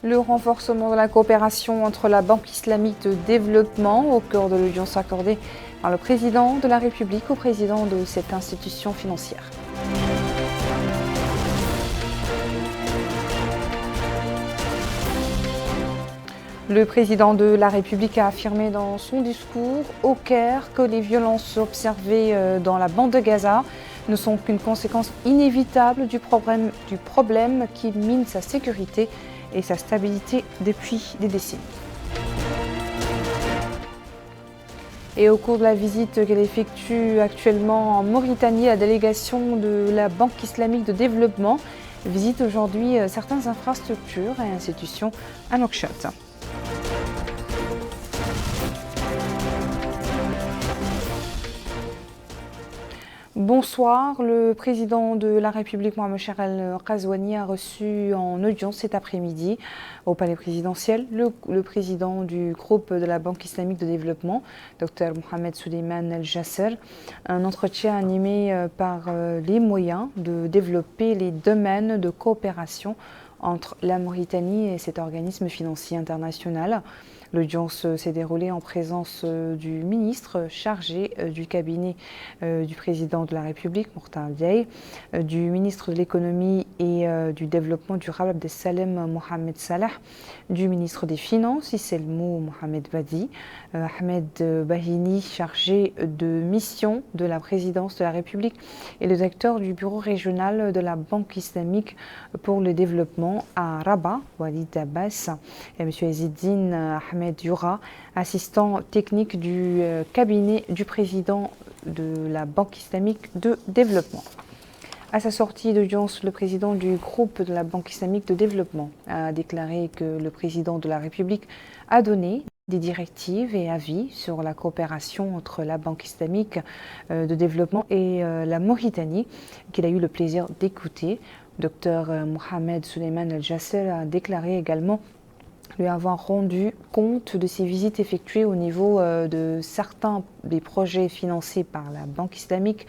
Le renforcement de la coopération entre la Banque islamique de développement au cœur de l'audience accordée par le président de la République au président de cette institution financière. Le président de la République a affirmé dans son discours au Caire que les violences observées dans la bande de Gaza ne sont qu'une conséquence inévitable du problème qui mine sa sécurité et sa stabilité depuis des décennies. Et au cours de la visite qu'elle effectue actuellement en Mauritanie, la délégation de la Banque islamique de développement visite aujourd'hui certaines infrastructures et institutions à Nouakchott. Bonsoir, le président de la République, Mohamed Char El-Ghazouani, a reçu en audience cet après-midi au palais présidentiel le président du groupe de la Banque islamique de développement, Dr Mohamed Souleymane El-Jasser. Un entretien animé par les moyens de développer les domaines de coopération entre la Mauritanie et cet organisme financier international. L'audience s'est déroulée en présence du ministre chargé du cabinet du président de la République, Mokhtar Diaye, du ministre de l'économie et du développement durable Abdessalem Mohamed Salah, du ministre des Finances, Isselmou Mohamed Badi, Ahmed Bahini, chargé de mission de la présidence de la République, et le directeur du bureau régional de la Banque islamique pour le développement à Rabat, Walid Abbas, et M. Ezzedine Ahmed Youra, assistant technique du cabinet du président de la Banque islamique de développement. À sa sortie d'audience, le président du groupe de la Banque islamique de développement a déclaré que le président de la République a donné des directives et avis sur la coopération entre la Banque islamique de développement et la Mauritanie, qu'il a eu le plaisir d'écouter. Dr Mohamed Souleymane El-Jasser a déclaré également lui avoir rendu compte de ses visites effectuées au niveau de certains des projets financés par la Banque islamique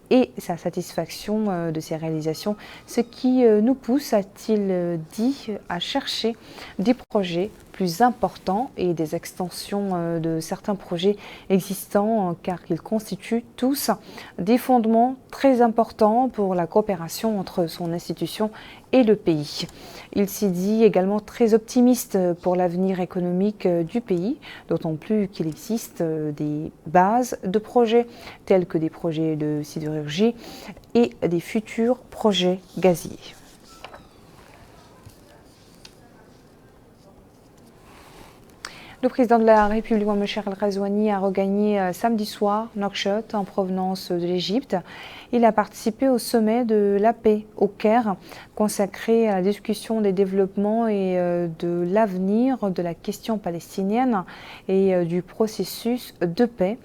et sa satisfaction de ses réalisations, ce qui nous pousse, a-t-il dit, à chercher des projets plus importants et des extensions de certains projets existants, car ils constituent tous des fondements très importants pour la coopération entre son institution et le pays. Il s'est dit également très optimiste pour l'avenir économique du pays, d'autant plus qu'il existe des bases de projets tels que des projets de sidérurgie et des futurs projets gaziers. Le président de la République, Mohamed Char El-Ghazouani, a regagné samedi soir Nouakchott en provenance de l'Égypte. Il a participé au sommet de la paix au Caire, consacré à la discussion des développements et de l'avenir de la question palestinienne et du processus de paix.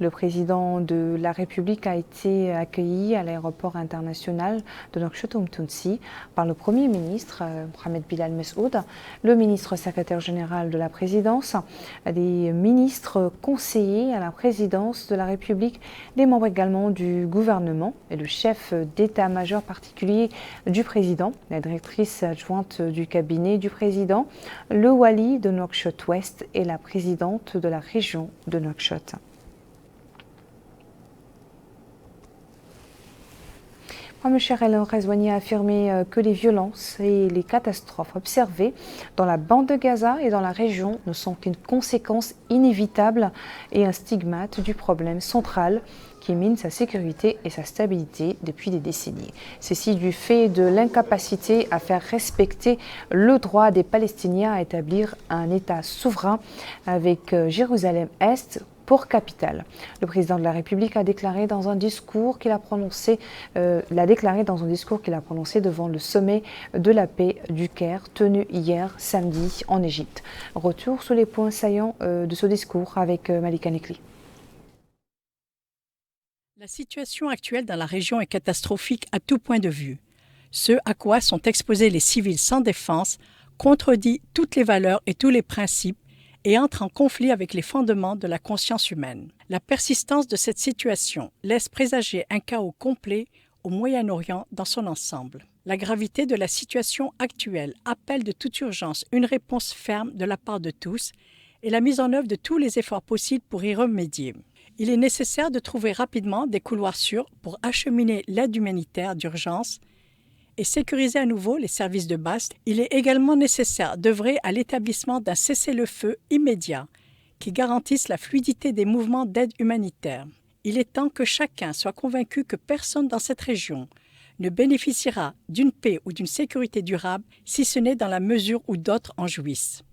Le président de la République a été accueilli à l'aéroport international de Nouakchott-Oumtounsi par le Premier ministre, Mohamed Bilal Messoud, le ministre secrétaire général de la présidence, des ministres conseillers à la présidence de la République, des membres également du gouvernement et le chef d'état-major particulier du président, la directrice adjointe du cabinet du président, le wali de Nouakchott-Ouest et la présidente de la région de Nouakchott. Mohamed Char El-Ghazouani a affirmé que les violences et les catastrophes observées dans la bande de Gaza et dans la région ne sont qu'une conséquence inévitable et un stigmate du problème central qui mine sa sécurité et sa stabilité depuis des décennies. Ceci du fait de l'incapacité à faire respecter le droit des Palestiniens à établir un État souverain avec Jérusalem-Est pour capitale. Le président de la République a déclaré dans un discours qu'il a prononcé, devant le sommet de la paix du Caire tenu hier samedi en Égypte. Retour sur les points saillants de ce discours avec Malika Nekli. La situation actuelle dans la région est catastrophique à tout point de vue. Ce à quoi sont exposés les civils sans défense contredit toutes les valeurs et tous les principes et entre en conflit avec les fondements de la conscience humaine. La persistance de cette situation laisse présager un chaos complet au Moyen-Orient dans son ensemble. La gravité de la situation actuelle appelle de toute urgence une réponse ferme de la part de tous et la mise en œuvre de tous les efforts possibles pour y remédier. Il est nécessaire de trouver rapidement des couloirs sûrs pour acheminer l'aide humanitaire d'urgence et sécuriser à nouveau les services de base. Il est également nécessaire d'œuvrer à l'établissement d'un cessez-le-feu immédiat qui garantisse la fluidité des mouvements d'aide humanitaire. Il est temps que chacun soit convaincu que personne dans cette région ne bénéficiera d'une paix ou d'une sécurité durable si ce n'est dans la mesure où d'autres en jouissent.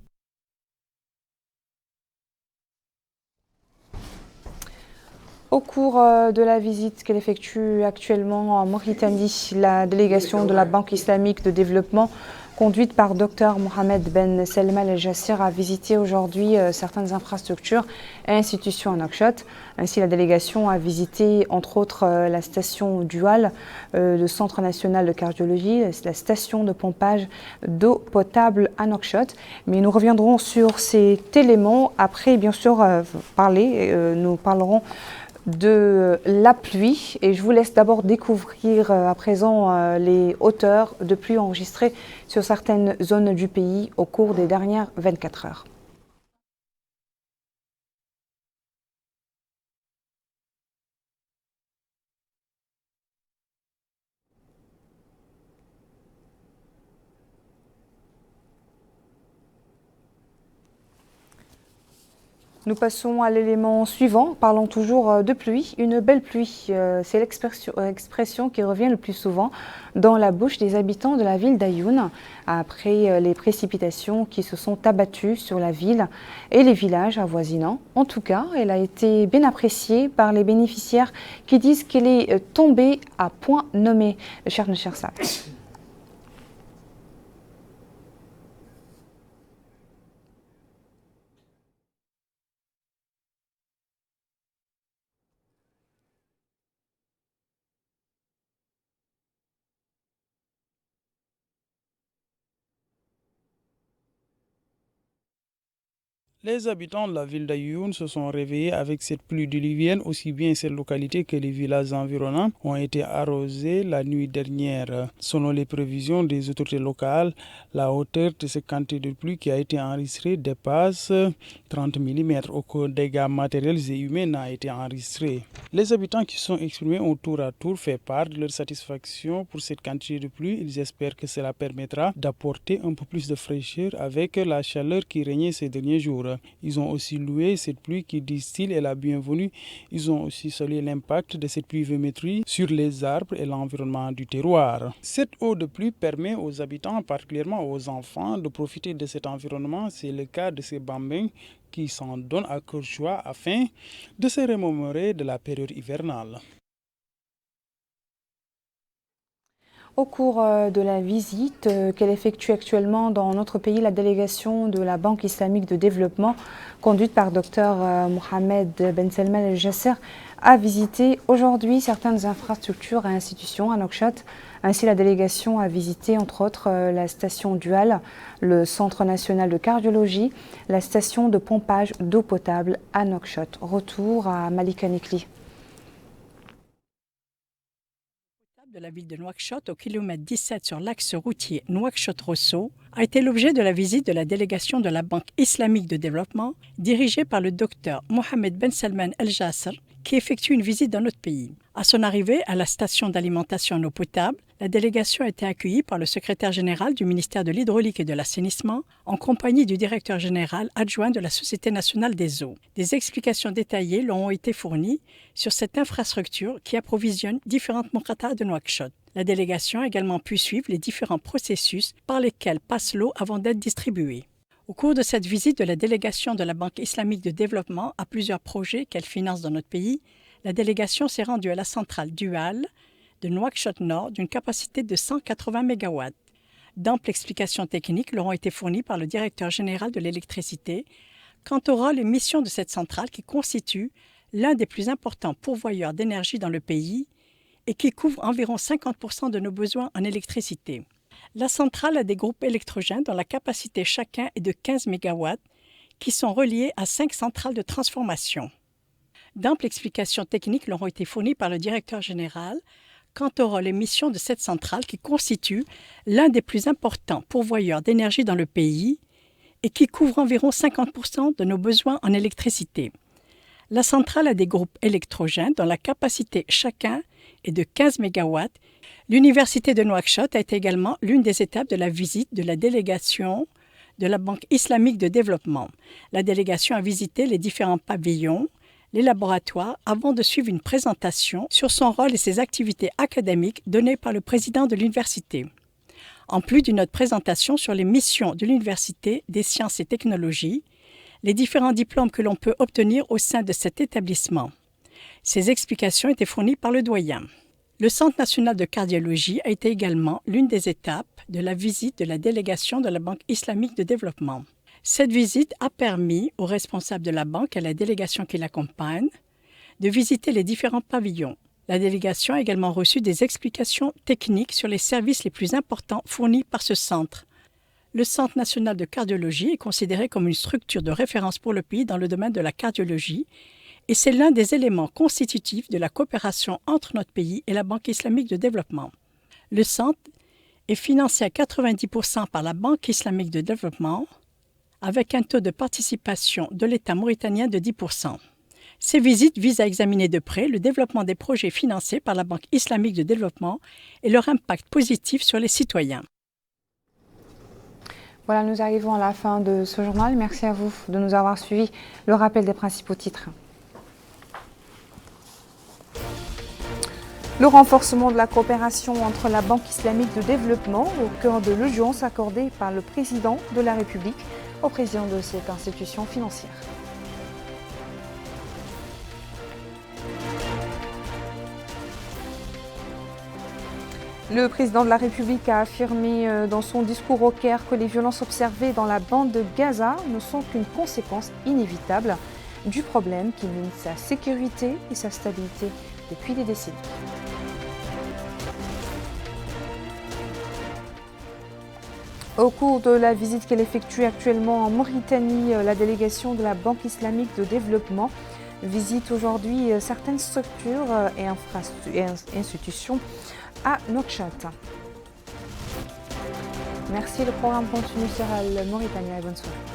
Au cours de la visite qu'elle effectue actuellement en Mauritanie, la délégation de la Banque islamique de développement conduite par Dr Mohamed Ben Salman El-Jassir a visité aujourd'hui certaines infrastructures et institutions à Nouakchott. Ainsi, la délégation a visité entre autres la station Dual, le Centre national de cardiologie, la station de pompage d'eau potable à Nouakchott. Mais nous reviendrons sur cet élément après, bien sûr, nous parlerons de la pluie et je vous laisse d'abord découvrir à présent les hauteurs de pluie enregistrées sur certaines zones du pays au cours des dernières 24 heures. Nous passons à l'élément suivant, parlons toujours de pluie, une belle pluie. C'est l'expression qui revient le plus souvent dans la bouche des habitants de la ville d'Ayoun, après les précipitations qui se sont abattues sur la ville et les villages avoisinants. En tout cas, elle a été bien appréciée par les bénéficiaires qui disent qu'elle est tombée à point nommé. Cher Saad. Les habitants de la ville d'Ayoun se sont réveillés avec cette pluie diluvienne. Aussi bien cette localité que les villages environnants ont été arrosés la nuit dernière. Selon les prévisions des autorités locales, la hauteur de cette quantité de pluie qui a été enregistrée dépasse 30 mm. Aucun dégât matériels et humains n'a été enregistré. Les habitants qui sont exprimés au tour à tour fait part de leur satisfaction pour cette quantité de pluie. Ils espèrent que cela permettra d'apporter un peu plus de fraîcheur avec la chaleur qui régnait ces derniers jours. Ils ont aussi loué cette pluie qui, disent-ils, est la bienvenue. Ils ont aussi salué l'impact de cette pluviométrie sur les arbres et l'environnement du terroir. Cette eau de pluie permet aux habitants, particulièrement aux enfants, de profiter de cet environnement. C'est le cas de ces bambins qui s'en donnent à cœur joie afin de se remémorer de la période hivernale. Au cours de la visite qu'elle effectue actuellement dans notre pays, la délégation de la Banque islamique de développement, conduite par Dr Mohamed Ben Salman El-Jassir, a visité aujourd'hui certaines infrastructures et institutions à Nouakchott. Ainsi, la délégation a visité entre autres la station Dual, le Centre national de cardiologie, la station de pompage d'eau potable à Nouakchott. Retour à Malika Nikli. De la ville de Nouakchott, au kilomètre 17 sur l'axe routier Nouakchott-Rosso, a été l'objet de la visite de la délégation de la Banque islamique de développement, dirigée par le docteur Mohamed Ben Salman El-Jassir, qui effectue une visite dans notre pays. À son arrivée à la station d'alimentation en eau potable, la délégation a été accueillie par le secrétaire général du ministère de l'Hydraulique et de l'Assainissement, en compagnie du directeur général adjoint de la Société nationale des eaux. Des explications détaillées leur ont été fournies sur cette infrastructure qui approvisionne différentes mouratas de Nouakchott. La délégation a également pu suivre les différents processus par lesquels passe l'eau avant d'être distribuée. Au cours de cette visite de la délégation de la Banque islamique de développement à plusieurs projets qu'elle finance dans notre pays, la délégation s'est rendue à la centrale Dual de Nouakchott-Nord d'une capacité de 180 MW. D'amples explications techniques leur ont été fournies par le directeur général de l'électricité quant au rôle et missions de cette centrale qui constitue l'un des plus importants pourvoyeurs d'énergie dans le pays et qui couvre environ 50% de nos besoins en électricité. La centrale a des groupes électrogènes dont la capacité chacun est de 15 MW qui sont reliés à 5 centrales de transformation. D'amples explications techniques leur ont été fournies par le directeur général quant au rôle et missions de cette centrale qui constitue l'un des plus importants pourvoyeurs d'énergie dans le pays et qui couvre environ 50% de nos besoins en électricité. La centrale a des groupes électrogènes dont la capacité chacun est de 15 MW. L'Université de Nouakchott a été également l'une des étapes de la visite de la délégation de la Banque islamique de développement. La délégation a visité les différents pavillons, les laboratoires, avant de suivre une présentation sur son rôle et ses activités académiques données par le président de l'université. En plus d'une autre présentation sur les missions de l'Université des sciences et technologies, les différents diplômes que l'on peut obtenir au sein de cet établissement. Ces explications étaient fournies par le doyen. Le Centre national de cardiologie a été également l'une des étapes de la visite de la délégation de la Banque islamique de développement. Cette visite a permis aux responsables de la banque et à la délégation qui l'accompagne de visiter les différents pavillons. La délégation a également reçu des explications techniques sur les services les plus importants fournis par ce centre. Le Centre national de cardiologie est considéré comme une structure de référence pour le pays dans le domaine de la cardiologie et c'est l'un des éléments constitutifs de la coopération entre notre pays et la Banque islamique de développement. Le centre est financé à 90% par la Banque islamique de développement avec un taux de participation de l'État mauritanien de 10%. Ces visites visent à examiner de près le développement des projets financés par la Banque islamique de développement et leur impact positif sur les citoyens. Voilà, nous arrivons à la fin de ce journal. Merci à vous de nous avoir suivis. Le rappel des principaux titres. Le renforcement de la coopération entre la Banque islamique de développement au cœur de l'audience accordée par le président de la République au président de cette institution financière. Le président de la République a affirmé dans son discours au Caire que les violences observées dans la bande de Gaza ne sont qu'une conséquence inévitable du problème qui mine sa sécurité et sa stabilité depuis des décennies. Au cours de la visite qu'elle effectue actuellement en Mauritanie, la délégation de la Banque islamique de développement visite aujourd'hui certaines structures et institutions à Nouakchott. Merci, le programme continue sur Al Mauritania et bonne soirée.